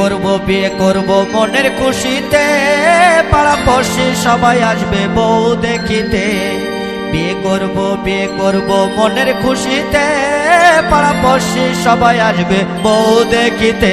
বিয়ে করব মনের খুশিতে, পাড়া পড়শি সবাই আসবে বউ দেখিতে। বিয়ে করব মনের খুশিতে, পাড়া পড়শি সবাই আসবে বউ দেখিতে।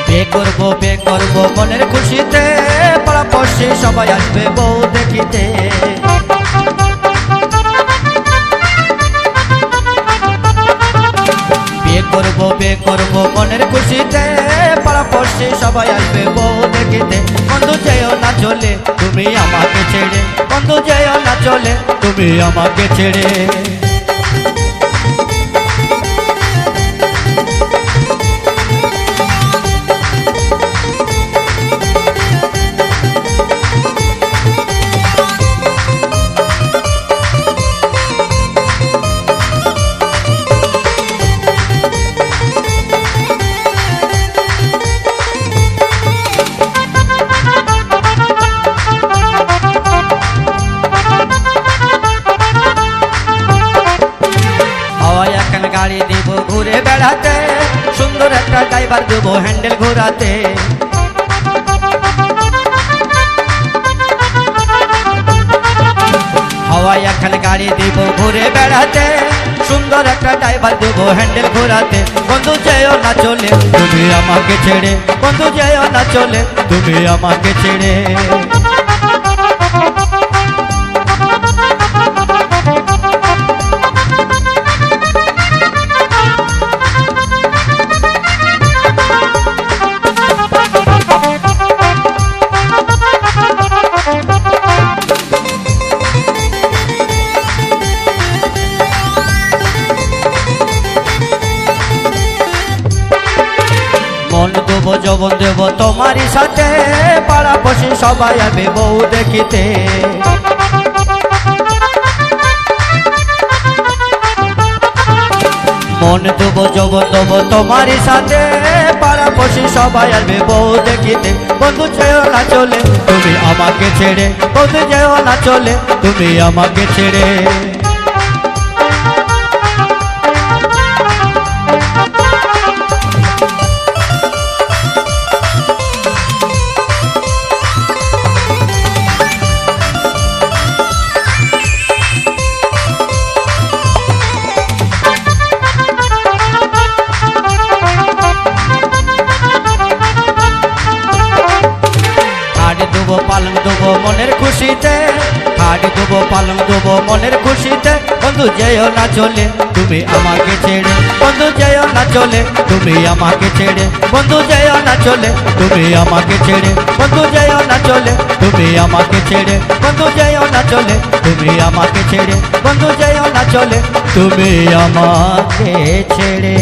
বিয়ে করব মনের খুশিতে, পাড়া পড়শি সবাই আসবে বউ দেখিতে। বিয়ে করব মনের খুশিতে, পাড়া পড়শি সবাই আসবে বউ দেখিতে। বন্ধু যেও না চলে তুমি আমাকে ছেড়ে, বন্ধু যেও না চলে তুমি আমাকে ছেড়ে। গাড়ি দিব ঘুরে বেড়াতে, সুন্দর একটা ড্রাইভার দেবো হ্যান্ডেল ঘোরাতে। হাওয়ায় এখন গাড়ি দিব ঘুরে বেড়াতে, সুন্দর একটা ড্রাইভার দেবো হ্যান্ডেল ঘোরাতে। বন্ধু যেও না চলে তুমি আমাকে ছেড়ে, বন্ধু যেও না চলে তুমি আমাকে ছেড়ে। মন দেব যৌবন দেব তোমারই সাথে, পাড়া পড়শি সবাই আসবে বউ দেখিতে। মন দেব যৌবন দেব তোমারই সাথে, পাড়া পড়শি সবাই আসবে বউ দেখিতে। বন্ধু যেও না চলে তুমি আমাকে ছেড়ে, বন্ধু যেও না চলে তুমি আমাকে ছেড়ে। পালং দেবো মনের খুশিতে, খাট দেবো পালং দেবো মনের খুশিতে। বন্ধু যেও না চলে তুমি আমাকে ছেড়ে, বন্ধু যেও না চলে তুমি আমাকে ছেড়ে, বন্ধু যেও না চলে তুমি আমাকে ছেড়ে, বন্ধু যেও না চলে তুমি আমাকে ছেড়ে, বন্ধু যেও না চলে তুমি আমাকে ছেড়ে, বন্ধু যেও না চলে তুমি আমাকে ছেড়ে।